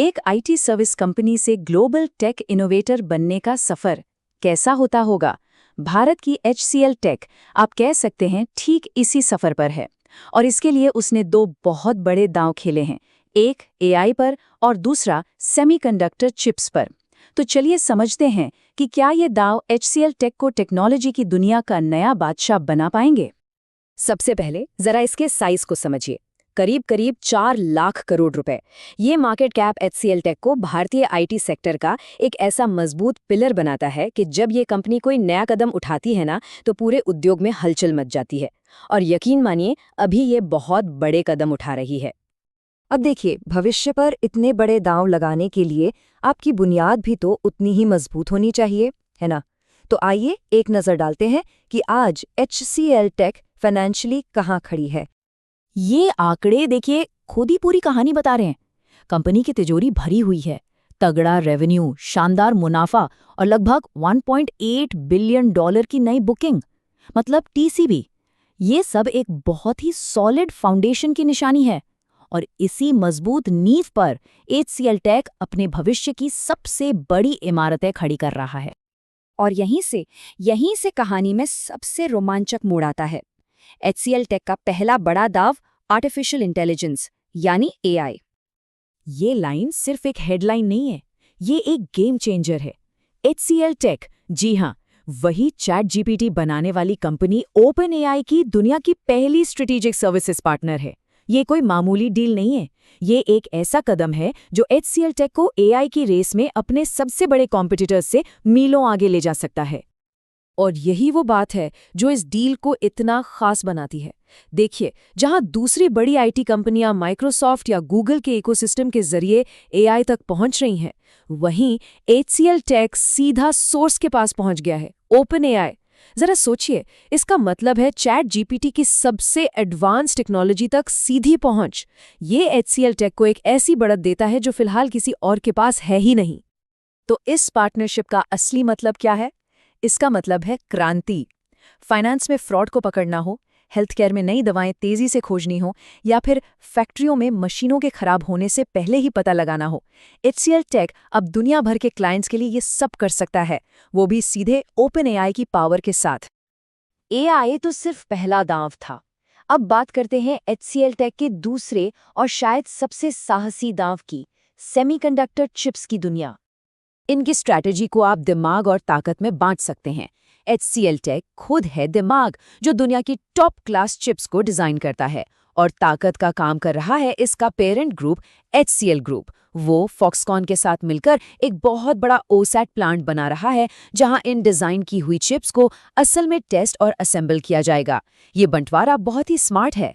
एक IT service company से global tech innovator बनने का सफर कैसा होता होगा। भारत की HCL टेक आप कह सकते हैं ठीक इसी सफर पर है और इसके लिए उसने दो बहुत बड़े दांव खेले हैं, एक AI पर और दूसरा सेमीकंडक्टर चिप्स पर। तो चलिए समझते हैं कि क्या ये दांव HCL टेक को टेक्नोलॉजी की दुनिया का नया बादशाह बना पाएंगे। सबसे पहले जरा इसके साइज को समझिए। करीब करीब 4 लाख करोड़ रुपए। ये मार्केट कैप HCL टेक को भारतीय आईटी सेक्टर का एक ऐसा मजबूत पिलर बनाता है कि जब ये कंपनी कोई नया कदम उठाती है ना, तो पूरे उद्योग में हलचल मच जाती है। और यकीन मानिए, अभी ये बहुत बड़े कदम उठा रही है। अब देखिए, भविष्य पर इतने बड़े दांव लगाने के लिए आपकी बुनियाद भी तो उतनी ही मजबूत होनी चाहिए, है ना? तो आइए एक नज़र डालते हैं कि आज HCL टेक फाइनेंशियली कहाँ खड़ी है। ये आंकड़े देखिए खुद ही पूरी कहानी बता रहे हैं। कंपनी की तिजोरी भरी हुई है, तगड़ा रेवेन्यू, शानदार मुनाफा और लगभग $1.8 बिलियन की नई बुकिंग, मतलब TCV। ये सब एक बहुत ही सॉलिड फाउंडेशन की निशानी है और इसी मजबूत नींव पर HCL टेक अपने भविष्य की सबसे बड़ी इमारतें खड़ी कर रहा है। और यहीं से कहानी में सबसे रोमांचक मोड़ आता है। HCL टेक का पहला बड़ा दाव आर्टिफिशियल इंटेलिजेंस यानी AI। ये लाइन सिर्फ एक हेडलाइन नहीं है, ये एक गेम चेंजर है। HCL टेक, जी हाँ, वही ChatGPT बनाने वाली कंपनी OpenAI की दुनिया की पहली स्ट्रेटेजिक सर्विसेज पार्टनर है। ये कोई मामूली डील नहीं है, ये एक ऐसा कदम है जो HCL टेक को AI की रेस में अपने सबसे बड़े कॉम्पिटिटर्स से मीलों आगे ले जा सकता है। और यही वो बात है जो इस डील को इतना खास बनाती है। देखिए, जहां दूसरी बड़ी आईटी कंपनियां माइक्रोसॉफ्ट या गूगल के इकोसिस्टम के जरिए AI तक पहुंच रही हैं, वहीं HCL टेक सीधा सोर्स के पास पहुंच गया है, OpenAI। जरा सोचिए, इसका मतलब है ChatGPT की सबसे एडवांस टेक्नोलॉजी तक सीधी पहुंच। ये HCL टेक को एक ऐसी बढ़त देता है जो फिलहाल किसी और के पास है ही नहीं। तो इस पार्टनरशिप का असली मतलब क्या है? इसका मतलब है क्रांति। फाइनेंस में फ्रॉड को पकड़ना हो, हेल्थ केयर में नई दवाएं तेजी से खोजनी हो, या फिर फैक्ट्रियों में मशीनों के खराब होने से पहले ही पता लगाना हो, HCL टेक अब दुनिया भर के क्लाइंट्स के लिए ये सब कर सकता है, वो भी सीधे OpenAI की पावर के साथ। AI तो सिर्फ पहला दांव था। अब बात करते हैं HCL टेक के दूसरे और शायद सबसे साहसी दांव की, सेमीकंडक्टर चिप्स की दुनिया। इनकी स्ट्रैटेजी को आप दिमाग और ताकत में बांट सकते हैं। HCL टेक खुद है दिमाग जो दुनिया की टॉप क्लास चिप्स को डिजाइन करता है, और ताकत का काम कर रहा है इसका पेरेंट ग्रुप HCL ग्रुप। वो फॉक्सकॉन के साथ मिलकर एक बहुत बड़ा OSAT प्लांट बना रहा है, जहां इन डिजाइन की हुई चिप्स को असल में टेस्ट और असेंबल किया जाएगा। ये बंटवारा बहुत ही स्मार्ट है।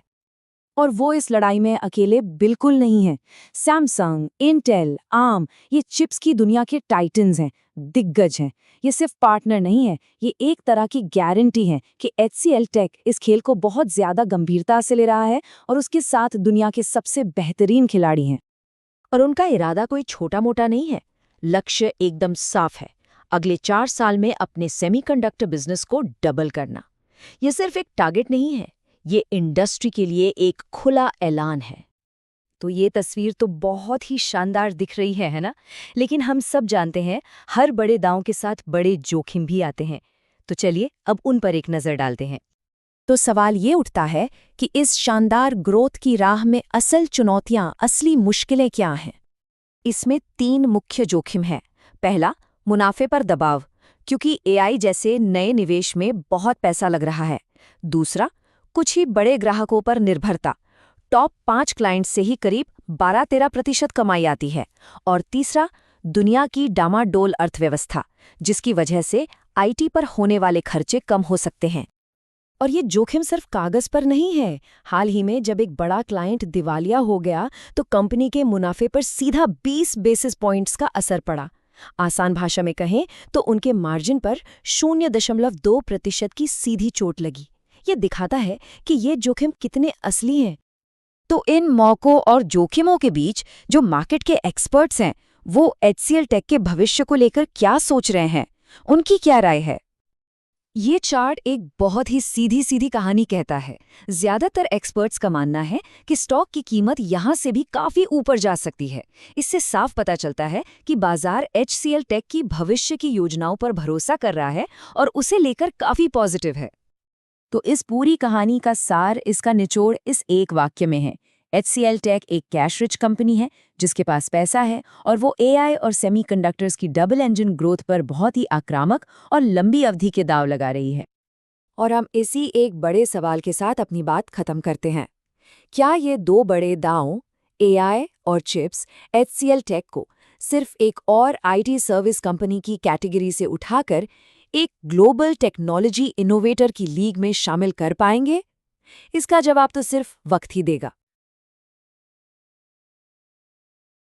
और वो इस लड़ाई में अकेले बिल्कुल नहीं है। सैमसंग, इंटेल, आर्म, ये चिप्स की दुनिया के टाइटन्स हैं, दिग्गज हैं। ये सिर्फ पार्टनर नहीं है, ये एक तरह की गारंटी है कि HCL टेक इस खेल को बहुत ज्यादा गंभीरता से ले रहा है और उसके साथ दुनिया के सबसे बेहतरीन खिलाड़ी हैं। और उनका इरादा कोई छोटा मोटा नहीं है, लक्ष्य एकदम साफ है, अगले 4 साल में अपने सेमीकंडक्टर बिजनेस को डबल करना। ये सिर्फ एक टारगेट नहीं है, ये इंडस्ट्री के लिए एक खुला ऐलान है। तो ये तस्वीर तो बहुत ही शानदार दिख रही है ना? लेकिन हम सब जानते हैं, हर बड़े दांव के साथ बड़े जोखिम भी आते हैं। तो चलिए अब उन पर एक नज़र डालते हैं। तो सवाल ये उठता है कि इस शानदार ग्रोथ की राह में असल चुनौतियां, असली मुश्किलें क्या हैं? इसमें 3 मुख्य जोखिम हैं। पहला, मुनाफे पर दबाव, क्योंकि AI जैसे नए निवेश में बहुत पैसा लग रहा है। दूसरा, कुछ ही बड़े ग्राहकों पर निर्भरता, टॉप 5 क्लाइंट्स से ही करीब 12-13% कमाई आती है। और तीसरा, दुनिया की डामाडोल अर्थव्यवस्था, जिसकी वजह से IT पर होने वाले खर्चे कम हो सकते हैं। और ये जोखिम सिर्फ कागज पर नहीं है। हाल ही में जब एक बड़ा क्लाइंट दिवालिया हो गया, तो कंपनी के मुनाफे पर सीधा 20 बेसिस पॉइंट्स का असर पड़ा। आसान भाषा में कहें तो उनके मार्जिन पर 0.2% की सीधी चोट लगी। ये दिखाता है कि ये जोखिम कितने असली हैं। तो इन मौकों और जोखिमों के बीच जो मार्केट के एक्सपर्ट्स हैं, वो HCL टेक के भविष्य को लेकर क्या सोच रहे हैं? उनकी क्या राय है? ये चार्ट एक बहुत ही सीधी सीधी कहानी कहता है। ज्यादातर एक्सपर्ट्स का मानना है कि स्टॉक की कीमत यहाँ से भी काफी ऊपर जा सकती है। इससे साफ पता चलता है कि बाजार HCL टेक की भविष्य की योजनाओं पर भरोसा कर रहा है और उसे लेकर काफी पॉजिटिव है। तो इस पूरी कहानी का सार, इसका निचोड़ इस एक वाक्य में है। HCL टेक एक कैश रिच कंपनी है जिसके पास पैसा है और वो AI और सेमीकंडक्टर्स की डबल इंजन ग्रोथ पर बहुत ही आक्रामक और लंबी अवधि के दांव लगा रही है। और हम इसी एक बड़े सवाल के साथ अपनी बात खत्म करते हैं। क्या ये दो बड़े दांव, AI और चिप्स, HCL टेक को सिर्फ एक और IT सर्विस कंपनी की कैटेगरी से उठाकर एक ग्लोबल टेक्नोलॉजी इनोवेटर की लीग में शामिल कर पाएंगे? इसका जवाब तो सिर्फ वक्त ही देगा।